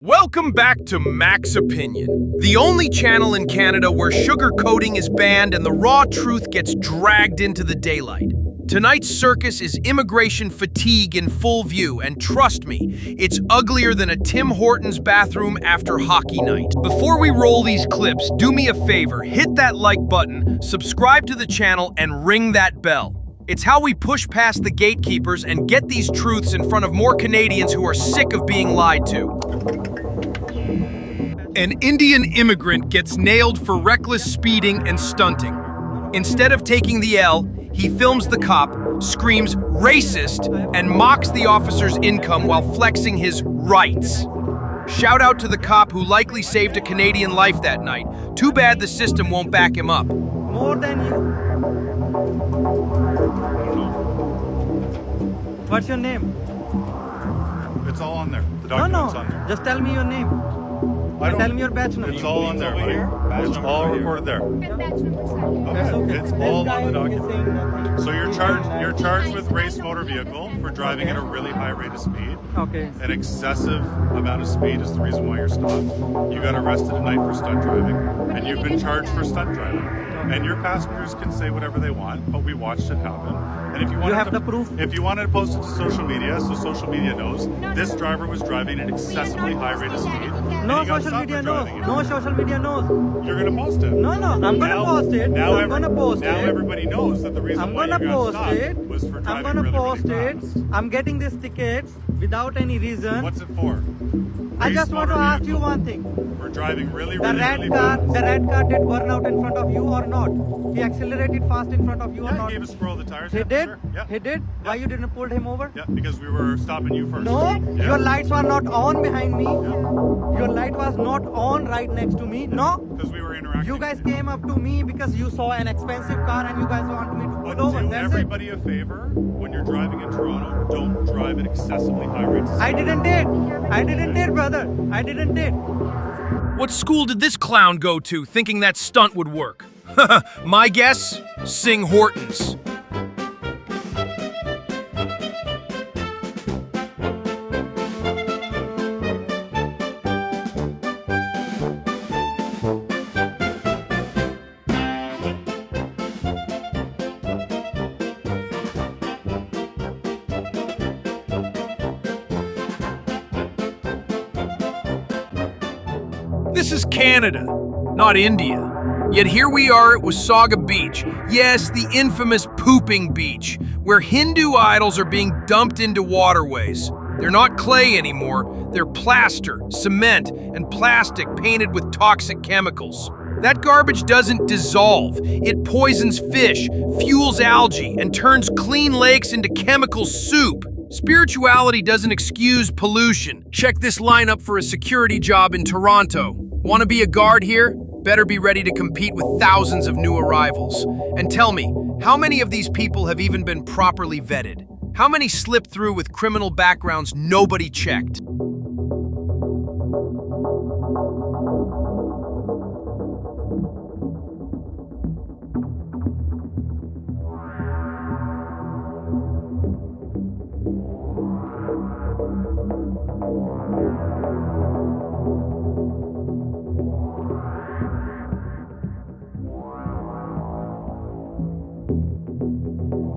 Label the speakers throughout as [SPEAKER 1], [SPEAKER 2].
[SPEAKER 1] Welcome back to Mac's Opinion, the only channel in Canada where sugarcoating is banned and the raw truth gets dragged into the daylight. Tonight's circus is immigration fatigue in full view, and trust me, it's uglier than a Tim Hortons bathroom after hockey night. Before we roll these clips, do me a favor, hit that like button, subscribe to the channel, and ring that bell. It's how we push past the gatekeepers and get these truths in front of more Canadians who are sick of being lied to. An Indian immigrant gets nailed for reckless speeding and stunting. Instead of taking the L, he films the cop, screams racist, and mocks the officer's income while flexing his rights. Shout out to the cop who likely saved a Canadian life that night. Too bad the system won't back him up.
[SPEAKER 2] More than you. What's your name?
[SPEAKER 3] It's all on there. The document's on there.
[SPEAKER 2] Just tell me your name. Tell me your batch number.
[SPEAKER 3] It's all on there, buddy. It's all recorded there.
[SPEAKER 2] Okay.
[SPEAKER 3] It's all on the document. So you're charged with race motor vehicle for driving at a really high rate of speed.
[SPEAKER 2] Okay.
[SPEAKER 3] An excessive amount of speed is the reason why you're stopped. You got arrested tonight for stunt driving, and you've been charged for stunt driving. And your passengers can say whatever they want, but we watched it happen. And if you want
[SPEAKER 2] the proof.
[SPEAKER 3] If you wanted to post it to social media, so social media knows this driver was driving at an excessively high rate of speed.
[SPEAKER 2] No social media knows. No social media knows.
[SPEAKER 3] You're gonna post it.
[SPEAKER 2] No, I'm gonna post it.
[SPEAKER 3] Now
[SPEAKER 2] I'm gonna post
[SPEAKER 3] now
[SPEAKER 2] it.
[SPEAKER 3] everybody knows that the reason why you got stopped was for driving really fast.
[SPEAKER 2] I'm getting this ticket without any reason.
[SPEAKER 3] What's it for?
[SPEAKER 2] I just want to ask you one thing.
[SPEAKER 3] We're driving really
[SPEAKER 2] The red car did burn out in front of you or not? He accelerated fast in front of you or not?
[SPEAKER 3] He gave a scroll of the tires.
[SPEAKER 2] He did?
[SPEAKER 3] Yeah.
[SPEAKER 2] He did? Why you didn't pull him over?
[SPEAKER 3] Yeah, because we were stopping you first.
[SPEAKER 2] No,
[SPEAKER 3] Yeah.
[SPEAKER 2] your lights were not on behind me.
[SPEAKER 3] Yeah.
[SPEAKER 2] Your light was not on right next to me. No.
[SPEAKER 3] Because we were interacting.
[SPEAKER 2] You guys came up to me because you saw an expensive car and you guys want me to
[SPEAKER 3] But
[SPEAKER 2] pull over.
[SPEAKER 3] do
[SPEAKER 2] That's
[SPEAKER 3] everybody a favor when you're driving in Toronto. Don't drive at excessively high rates.
[SPEAKER 2] it. I didn't did, brother. I didn't did.
[SPEAKER 1] What school did this clown go to thinking that stunt would work? My guess? Sing Hortons. This is Canada, not India. Yet here we are at Wasaga Beach. Yes, the infamous pooping beach, where Hindu idols are being dumped into waterways. They're not clay anymore, they're plaster, cement, and plastic painted with toxic chemicals. That garbage doesn't dissolve. It poisons fish, fuels algae, and turns clean lakes into chemical soup. Spirituality doesn't excuse pollution. Check this lineup for a security job in Toronto. Want to be a guard here? Better be ready to compete with thousands of new arrivals. And tell me, how many of these people have even been properly vetted? How many slipped through with criminal backgrounds nobody checked?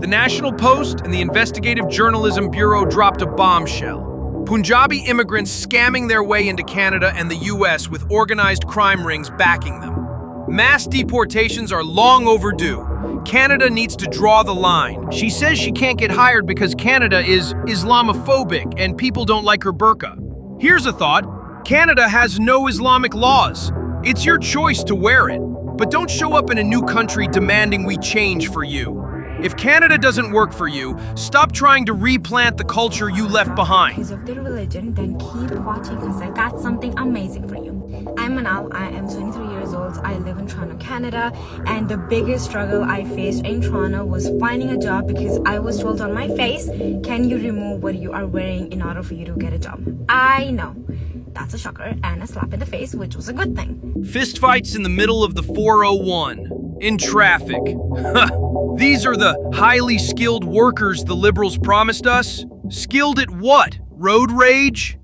[SPEAKER 1] The National Post and the Investigative Journalism Bureau dropped a bombshell. Punjabi immigrants scamming their way into Canada and the US with organized crime rings backing them. Mass deportations are long overdue. Canada needs to draw the line. She says she can't get hired because Canada is Islamophobic and people don't like her burqa. Here's a thought. Canada has no Islamic laws. It's your choice to wear it. But don't show up in a new country demanding we change for you. If Canada doesn't work for you, stop trying to replant the culture you left behind.
[SPEAKER 4] Because of the religion, then keep watching because I got something amazing for you. I'm Manal, I am 23 years old, I live in Toronto, Canada, and the biggest struggle I faced in Toronto was finding a job because I was told on my face, can you remove what you are wearing in order for you to get a job? I know. That's a shocker and a slap in the face, which was a good thing.
[SPEAKER 1] Fistfights in the middle of the 401. In traffic. These are the highly skilled workers the liberals promised us? Skilled at what? Road rage?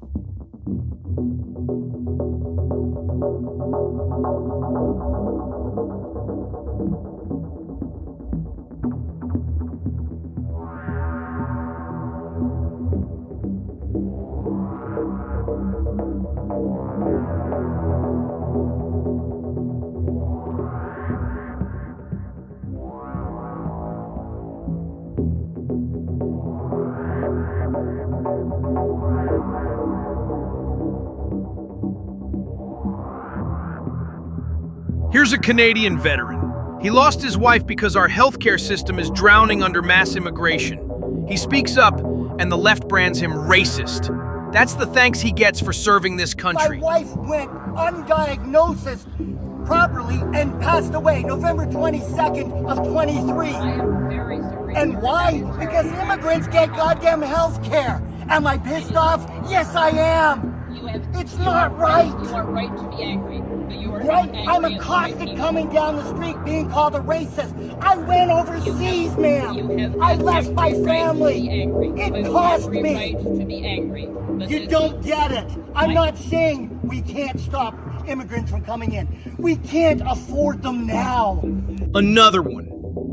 [SPEAKER 1] Here's a Canadian veteran. He lost his wife because our healthcare system is drowning under mass immigration. He speaks up, and the left brands him racist. That's the thanks he gets for serving this country.
[SPEAKER 5] My wife went undiagnosed properly and passed away November 22nd of 23.
[SPEAKER 6] I am very sorry.
[SPEAKER 5] And why? Because immigrants get goddamn health care. Am I pissed off? Yes, I am. It's not right.
[SPEAKER 6] You are right to be angry, but you are
[SPEAKER 5] Right?
[SPEAKER 6] not angry
[SPEAKER 5] I'm
[SPEAKER 6] at the right
[SPEAKER 5] accosted
[SPEAKER 6] people.
[SPEAKER 5] coming down the street being called a racist. I went overseas,
[SPEAKER 6] You
[SPEAKER 5] ma'am.
[SPEAKER 6] have
[SPEAKER 5] I left my
[SPEAKER 6] every right to be
[SPEAKER 5] family.
[SPEAKER 6] angry, but
[SPEAKER 5] It
[SPEAKER 6] you
[SPEAKER 5] cost
[SPEAKER 6] have every
[SPEAKER 5] me.
[SPEAKER 6] right to be angry. But
[SPEAKER 5] You
[SPEAKER 6] this-
[SPEAKER 5] don't get it. I'm not saying we can't stop immigrants from coming in. We can't afford them now.
[SPEAKER 1] Another one,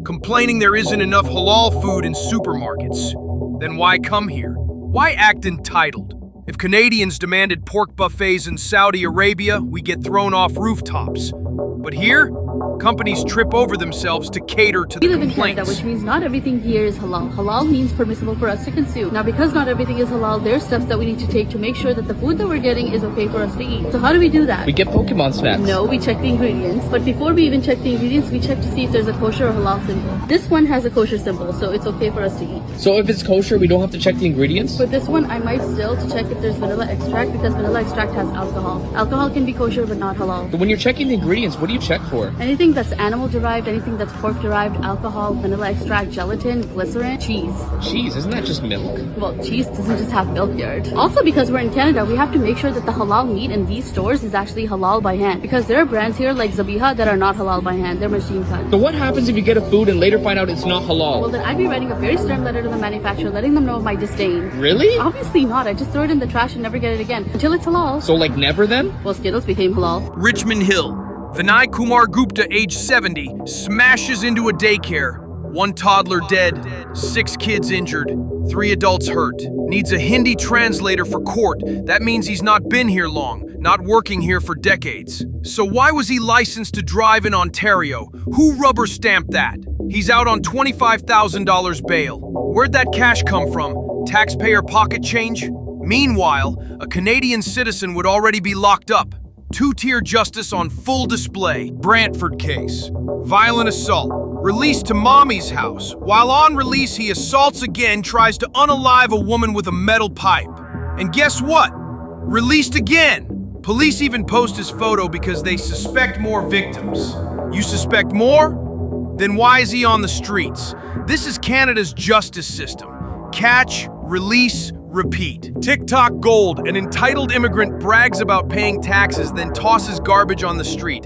[SPEAKER 1] complaining there isn't enough halal food in supermarkets. Then why come here? Why act entitled? If Canadians demanded pork buffets in Saudi Arabia, we get thrown off rooftops. But here, companies trip over themselves to cater to the
[SPEAKER 7] We live in Canada,
[SPEAKER 1] complaints.
[SPEAKER 7] which means not everything here is halal. Halal means permissible for us to consume. Now, because not everything is halal, there are steps that we need to take to make sure that the food that we're getting is okay for us to eat. So how do we do that?
[SPEAKER 8] We get Pokemon snacks.
[SPEAKER 7] No, we check the ingredients. But before we even check the ingredients, we check to see if there's a kosher or halal symbol. This one has a kosher symbol, so it's okay for us to eat.
[SPEAKER 8] So if it's kosher, we don't have to check the ingredients?
[SPEAKER 7] For this one, I might still to check if there's vanilla extract because vanilla extract has alcohol. Alcohol can be kosher but not halal.
[SPEAKER 8] But when you're checking the ingredients, what do you check for?
[SPEAKER 7] Anything that's animal derived, anything that's pork derived, alcohol, vanilla extract, gelatin, glycerin, cheese.
[SPEAKER 8] Cheese, isn't that just milk?
[SPEAKER 7] Well, cheese doesn't just have milk yard. Also, because we're in Canada, we have to make sure that the halal meat in these stores is actually halal by hand. Because there are brands here like Zabiha that are not halal by hand. They're machine cut.
[SPEAKER 8] So what happens if you get a food and later find out it's not halal?
[SPEAKER 7] Well, then I'd be writing a very stern letter to the manufacturer, letting them know of my disdain.
[SPEAKER 8] Really?
[SPEAKER 7] Obviously not. I just throw it in the trash and never get it again. Until it's halal.
[SPEAKER 8] So like never then?
[SPEAKER 7] Well, Skittles became halal.
[SPEAKER 1] Richmond Hill. Vinay Kumar Gupta, age 70, smashes into a daycare. 1 toddler dead, 6 kids injured, 3 adults hurt. Needs a Hindi translator for court. That means he's not been here long, not working here for decades. So why was he licensed to drive in Ontario? Who rubber stamped that? He's out on $25,000 bail. Where'd that cash come from? Taxpayer pocket change? Meanwhile, a Canadian citizen would already be locked up. 2-tier justice on full display. Brantford case. Violent assault. Released to mommy's house. While on release, he assaults again, tries to unalive a woman with a metal pipe. And guess what? Released again. Police even post his photo because they suspect more victims. You suspect more? Then why is he on the streets? This is Canada's justice system. Catch, release, repeat. TikTok gold. An entitled immigrant brags about paying taxes, then tosses garbage on the street.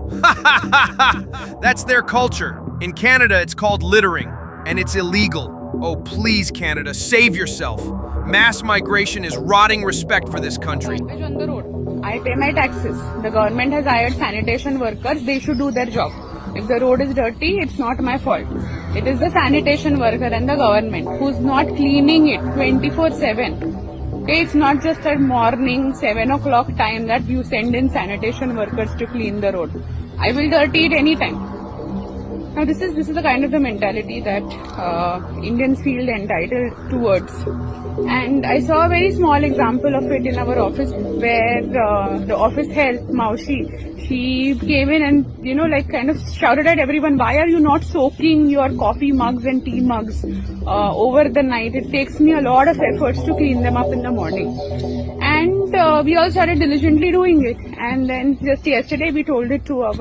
[SPEAKER 1] That's their culture. In Canada, it's called littering, and it's illegal. Oh, please, Canada, save yourself. Mass migration is rotting respect for this country.
[SPEAKER 9] Garbage on the road. I pay my taxes. The government has hired sanitation workers. They should do their job. If the road is dirty, it's not my fault. It is the sanitation worker and the government who's not cleaning it 24/7. Okay, it's not just at morning 7 o'clock time that you send in sanitation workers to clean the road. I will dirty it anytime. Now this is the kind of the mentality that Indians feel entitled towards. And I saw a very small example of it in our office where the office help, Maushi, she came in and, kind of shouted at everyone, why are you not soaking your coffee mugs and tea mugs over the night? It takes me a lot of efforts to clean them up in the morning. And we all started diligently doing it. And then just yesterday we told it to our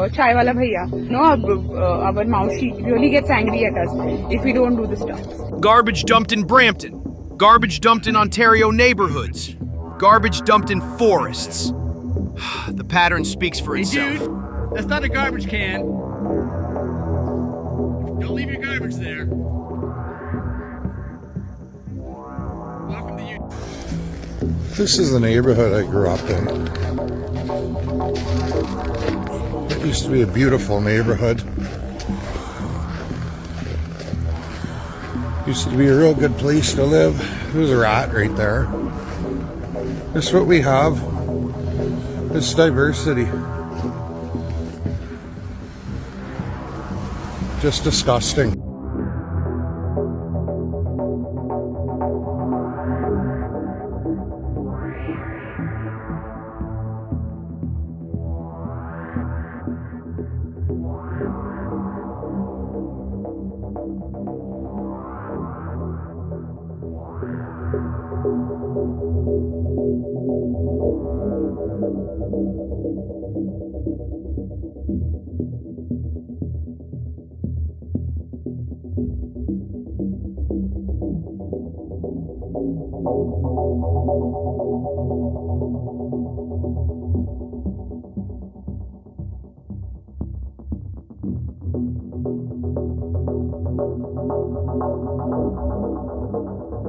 [SPEAKER 9] chai wala bhaiya. No, our Maushi really gets angry at us if we don't do the stuff.
[SPEAKER 1] Garbage dumped in Brampton. Garbage dumped in Ontario neighborhoods. Garbage dumped in forests. The pattern speaks for itself.
[SPEAKER 10] Dude, that's not a garbage can. Don't leave your garbage there. Welcome to you.
[SPEAKER 11] This is the neighborhood I grew up in. It used to be a beautiful neighborhood. Used to be a real good place to live. There's a rat right there. This is what we have. It's diversity. Just disgusting.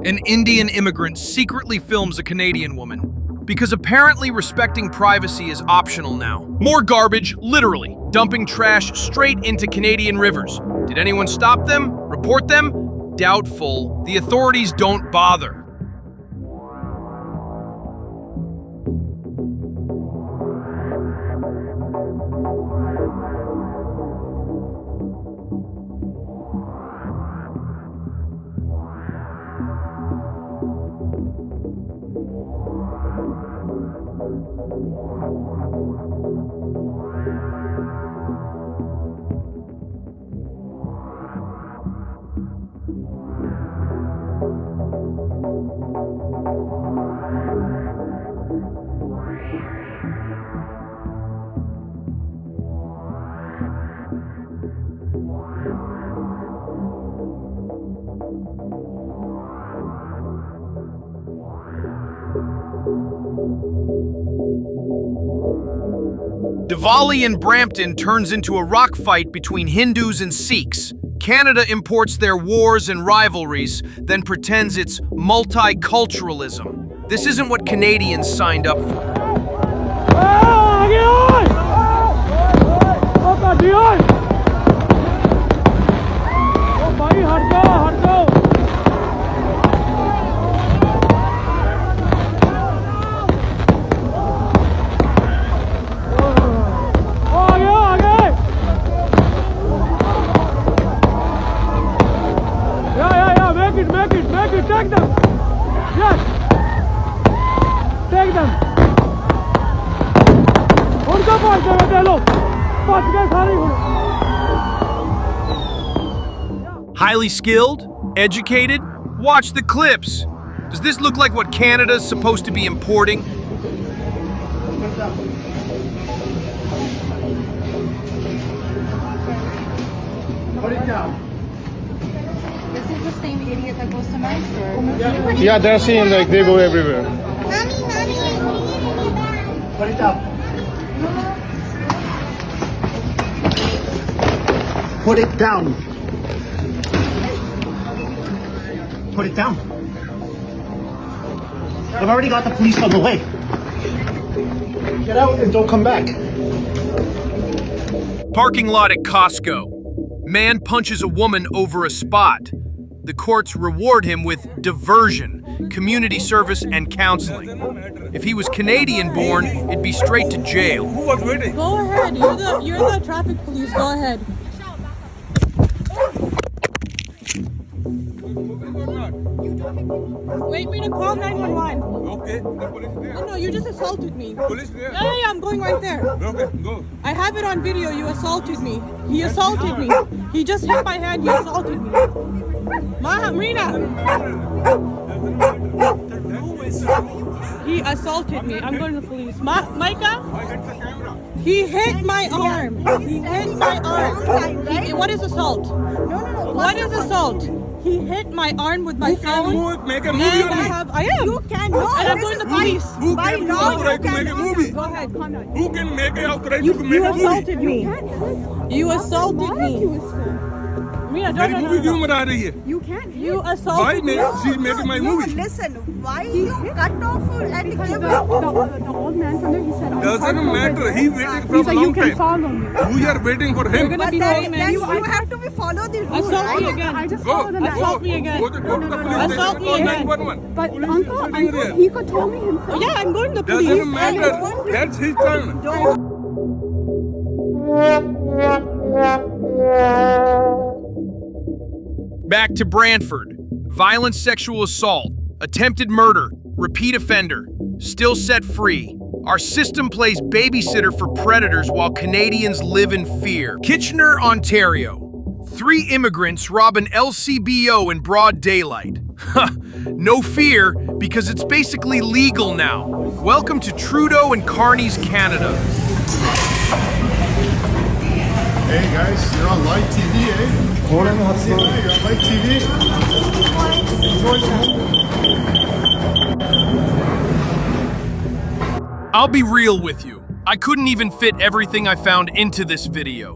[SPEAKER 1] An Indian immigrant secretly films a Canadian woman because apparently respecting privacy is optional now. More garbage, literally, dumping trash straight into Canadian rivers. Did anyone stop them? Report them? Doubtful. The authorities don't bother. Diwali in Brampton turns into a rock fight between Hindus and Sikhs. Canada imports their wars and rivalries, then pretends it's multiculturalism. This isn't what Canadians signed up for.
[SPEAKER 12] Take them! Yes! Take them! उनको पहुंचे हुए दे लो पहुंच गए सारे
[SPEAKER 1] Highly skilled? Educated? Watch the clips. Does this look like what Canada's supposed to be importing?
[SPEAKER 12] Put it down.
[SPEAKER 13] This is the same idiot that goes to my store.
[SPEAKER 12] Yeah, they're seeing like they go everywhere.
[SPEAKER 13] Mommy,
[SPEAKER 12] Put it down. Put it down. Put it down. I've already got the police on the way. Get out and don't come back.
[SPEAKER 1] Parking lot at Costco. Man punches a woman over a spot. The courts reward him with diversion, community service, and counseling. If he was Canadian-born, it'd be straight to jail.
[SPEAKER 14] Who was waiting? Go ahead. You're the traffic police. Go ahead. Wait me to call 911.
[SPEAKER 10] Okay, the police there.
[SPEAKER 14] No, you just assaulted me.
[SPEAKER 10] Police there.
[SPEAKER 14] Yeah, I'm going right there.
[SPEAKER 10] Okay, go.
[SPEAKER 14] I have it on video. You assaulted me. He assaulted me. He just hit my hand. He assaulted me. Marina. He assaulted me. I'm going to the police. Micah? He hit my arm. He hit my arm. What is assault? No. What is assault? He hit my arm with my phone.
[SPEAKER 10] Make a movie
[SPEAKER 14] and
[SPEAKER 10] on me.
[SPEAKER 14] I am. You cannot. And I'm going to the police.
[SPEAKER 10] Who can authorize to make a movie?
[SPEAKER 14] Go ahead, Conrad.
[SPEAKER 10] Who can make it authorize to make a movie?
[SPEAKER 14] You assaulted me. You assaulted me. Mira,
[SPEAKER 10] मेरी movie क्यों बना रही है?
[SPEAKER 13] You can't.
[SPEAKER 14] You
[SPEAKER 10] Why
[SPEAKER 14] assaulted me.
[SPEAKER 10] she's making my movie?
[SPEAKER 13] Listen, why you cut off at the the old man from there, he said,
[SPEAKER 10] Doesn't matter. He waiting from
[SPEAKER 13] He's like,
[SPEAKER 10] long
[SPEAKER 13] you can
[SPEAKER 10] time.
[SPEAKER 13] follow me.
[SPEAKER 10] We are waiting for him.
[SPEAKER 14] You're gonna be the old man.
[SPEAKER 13] You have to follow the rules.
[SPEAKER 14] Assault me again.
[SPEAKER 13] I just
[SPEAKER 10] Go.
[SPEAKER 13] follow the man.
[SPEAKER 14] Assault me again.
[SPEAKER 10] Go to the police
[SPEAKER 14] Assault
[SPEAKER 10] station.
[SPEAKER 14] me
[SPEAKER 10] Call
[SPEAKER 14] again.
[SPEAKER 10] 911.
[SPEAKER 13] But
[SPEAKER 10] Police
[SPEAKER 13] uncle,
[SPEAKER 10] is sitting there.
[SPEAKER 13] he could tell me himself.
[SPEAKER 14] Oh, yeah, I'm going to the police.
[SPEAKER 10] Doesn't matter. That's his turn.
[SPEAKER 1] Back to Brantford. Violent sexual assault, attempted murder, repeat offender, still set free. Our system plays babysitter for predators while Canadians live in fear. Kitchener, Ontario. 3 immigrants rob an LCBO in broad daylight. No fear, because it's basically legal now. Welcome to Trudeau and Carney's Canada.
[SPEAKER 3] Hey guys, you're on live TV, eh? You're on live TV.
[SPEAKER 1] I'll be real with you. I couldn't even fit everything I found into this video.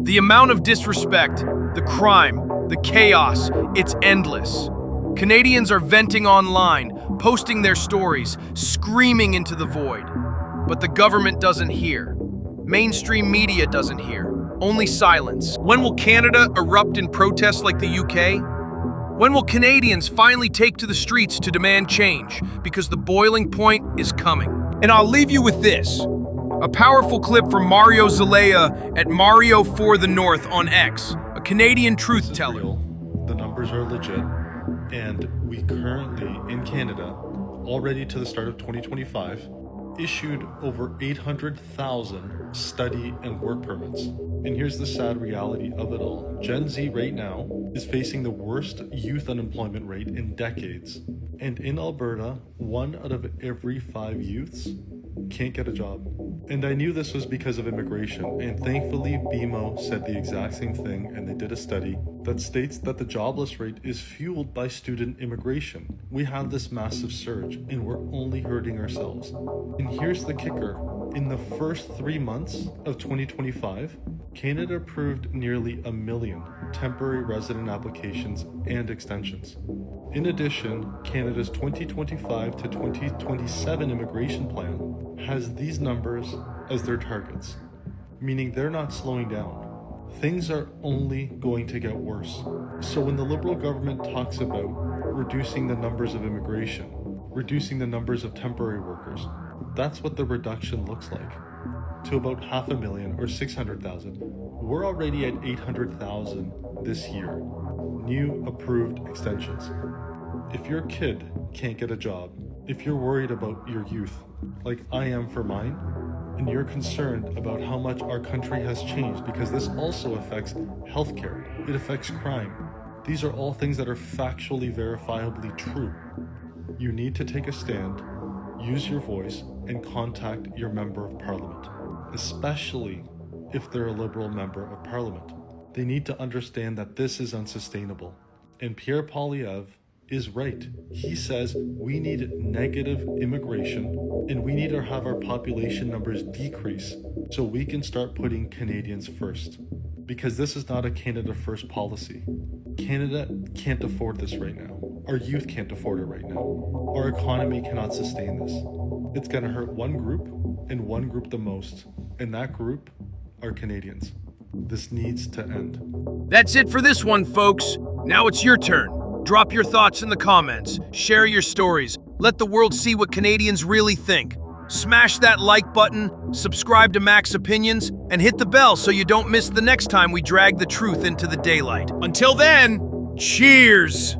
[SPEAKER 1] The amount of disrespect, the crime, the chaos, it's endless. Canadians are venting online, posting their stories, screaming into the void. But the government doesn't hear. Mainstream media doesn't hear. Only silence. When will Canada erupt in protests like the UK? When will Canadians finally take to the streets to demand change? Because the boiling point is coming. And I'll leave you with this. A powerful clip from Mario Zelaya at Mario for the North on X, a Canadian truth teller.
[SPEAKER 15] The numbers are legit, and we currently, in Canada, already to the start of 2025, issued over 800,000 study and work permits. And here's the sad reality of it all. Gen Z right now is facing the worst youth unemployment rate in decades. And in Alberta, 1 out of every 5 youths can't get a job. And I knew this was because of immigration, and thankfully BMO said the exact same thing, and they did a study that states that the jobless rate is fueled by student immigration. We have this massive surge, and we're only hurting ourselves. And here's the kicker. In the first 3 months of 2025, Canada approved nearly 1 million temporary resident applications and extensions. In addition, Canada's 2025 to 2027 immigration plan has these numbers as their targets, meaning they're not slowing down. Things are only going to get worse. So when the Liberal government talks about reducing the numbers of immigration, reducing the numbers of temporary workers, that's what the reduction looks like, to about 500,000 or 600,000. We're already at 800,000 this year, new approved extensions. If your kid can't get a job, if you're worried about your youth, like I am for mine, and you're concerned about how much our country has changed, because this also affects healthcare, it affects crime. These are all things that are factually verifiably true. You need to take a stand, use your voice, and contact your member of parliament, especially if they're a Liberal member of parliament. They need to understand that this is unsustainable. And Pierre Poilievre is right. He says we need negative immigration and we need to have our population numbers decrease so we can start putting Canadians first. Because this is not a Canada first policy. Canada can't afford this right now. Our youth can't afford it right now. Our economy cannot sustain this. It's going to hurt one group and one group the most. And that group are Canadians. This needs to end.
[SPEAKER 1] That's it for this one, folks. Now it's your turn. Drop your thoughts in the comments. Share your stories. Let the world see what Canadians really think. Smash that like button, subscribe to Max Opinions, and hit the bell so you don't miss the next time we drag the truth into the daylight. Until then, cheers!